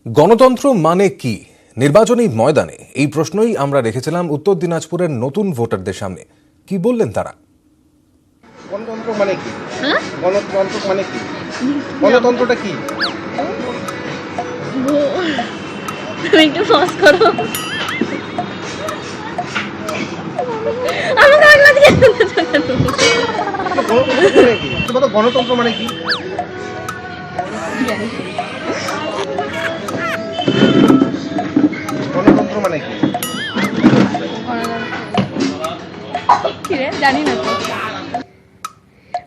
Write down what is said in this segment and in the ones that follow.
গণতন্ত্র মানে কি? নির্বাচনী ময়দানে এই প্রশ্নই আমরা রেখেছিলাম উত্তর দিনাজপুরের নতুন ভোটারদের সামনে। কি বললেন তারা? গণতন্ত্র মানে কি? গণতন্ত্র মানে কি? গণতন্ত্রটা কি? একটু পজ করো। আমাকে আগলা দিয়ে গণতন্ত্র মানে কি? গণতন্ত্র মানে কি? কি রে জানি না তো।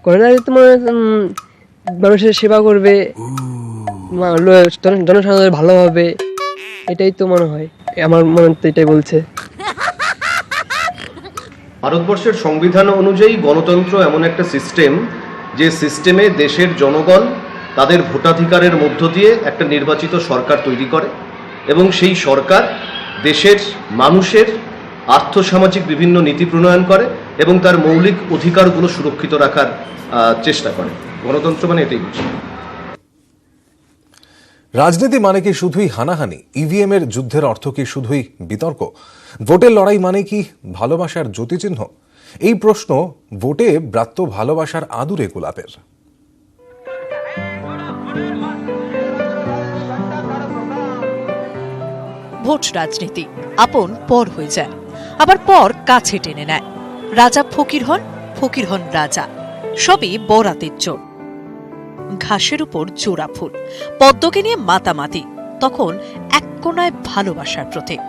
গণতন্ত্র তোমার মানুষের সেবা করবে, জনসাধারণের ভালো হবে, এটাই তো মনে হয়। আমার মনে তো এটাই বলছে। ভারতবর্ষের সংবিধান অনুযায়ী গণতন্ত্র এমন একটা সিস্টেম, যে সিস্টেমে দেশের জনগণ তাদের ভোটাধিকারের মধ্য দিয়ে একটা নির্বাচিত সরকার তৈরি করে এবং সেই সরকার দেশের মানুষের আর্থসামাজিক বিভিন্ন নীতি প্রণয়ন করে এবং তার মৌলিক অধিকারগুলো সুরক্ষিত রাখার চেষ্টা করে। গণতন্ত্র মানে এটাই বুঝি। রাজনীতি মানে কি শুধুই হানাহানি? ইভিএম এর যুদ্ধের অর্থ কি শুধুই বিতর্ক? ভোটের লড়াই মানে কি ভালোবাসার জ্যোতিচিহ্ন? এই প্রশ্ন ভোটে ব্রাত্য ভালোবাসার আদুরে গোলাপের। ভোট রাজনীতি আপন পর হয়ে যায়, আবার পর কাছে টেনে নেয়। রাজা ফকির হন রাজা, সবই বরাতের জোর। ঘাসের উপর জোড়া ফুল, পদ্মকে নিয়ে মাতামাতি, তখন এক কোনায় ভালোবাসার প্রতীক।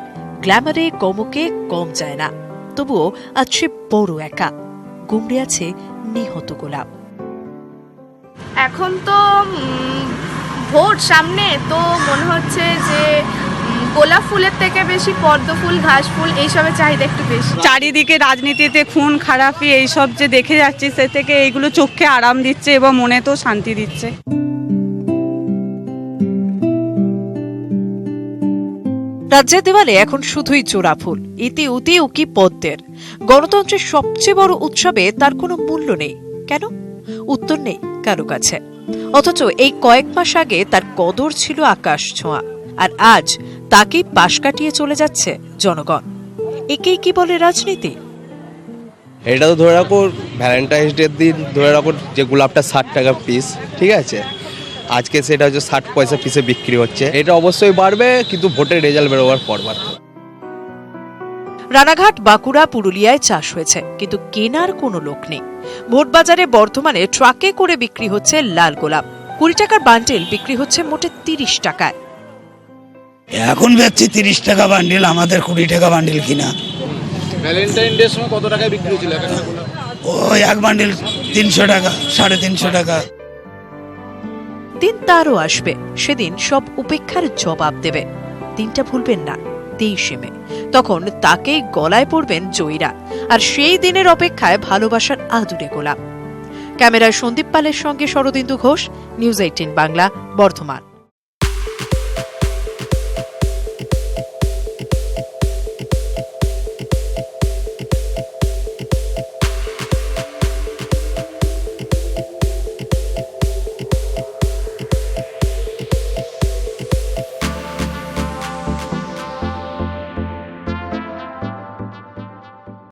গ্ল্যামারে গমকে কম যায় না, তবুও আছে বড় একা, গুমড়ে আছে নিহত গোলাপ। এখন তো ভোট সামনে, তো মনে হচ্ছে যে গোলাপ ফুলের থেকে বেশি পদ্ম ফুল, ঘাস ফুল এইসবের চাহিদা একটু বেশি। চারিদিকে রাজনীতিতে খুন খারাপি এইসব যে দেখে যাচ্ছি, সে থেকে এইগুলো চোখে আরাম দিচ্ছে এবং মনে তো শান্তি দিচ্ছে। রাজ্যের দেওয়ালে এখন শুধুই জোড়া ফুল, ইতি উতি উকি পদ্মের। গণতন্ত্রের সবচেয়ে বড় উৎসবে তার কোনো মূল্য নেই কেন? উত্তর নেই কারো কাছে। অথচ এই কয়েক মাস আগে তার কদর ছিল আকাশ ছোঁয়া, আর আজ তাকেই পাশ কাটিয়ে চলে যাচ্ছে জনগণ। একেই কি বলে রাজনীতি? এটা তো ধরে রাখো ভ্যালেন্টাইন্স ডের দিন ধরে রাখো যে গোলাপটা 60 টাকা পিস, ঠিক আছে, আজকে সেটা হচ্ছে 60 পয়সা পিসে বিক্রি হচ্ছে। এটা অবশ্যই বাড়বে, কিন্তু ভোটের রেজাল্ট বেরোবার পর বাড়বে। রানাঘাট, বাঁকুড়া, পুরুলিয়ায় চাষ হয়েছে, কিন্তু কেনার কোনো লোক নেই। ভোট বাজারে বর্ধমানে ট্রাকে করে বিক্রি হচ্ছে লাল গোলাপ। 20 টাকার বান্ডেল বিক্রি হচ্ছে মোটে 30 টাকায়। এখন বেচছি 30 টাকা বান্ডিল, আমাদের 20 টাকা বান্ডিল কিনা। ভ্যালেন্টাইন ডের সময় কত টাকায় বিক্রি হয়েছিল? ওই এক বান্ডিল 300 টাকা, 350 টাকা। দিন তারও আসবে, সেদিন সব উপেক্ষার জবাব দেবে। দিনটা ভুলবেন না, 23শে মে। তখন তাকেই গলায় পড়বেন জয়ীরা, আর সেই দিনের অপেক্ষায় ভালোবাসার আদুরে গোলাপ। ক্যামেরায় সন্দীপ পালের সঙ্গে শরদিন্দু ঘোষ, নিউজ 18 বাংলা, বর্ধমান।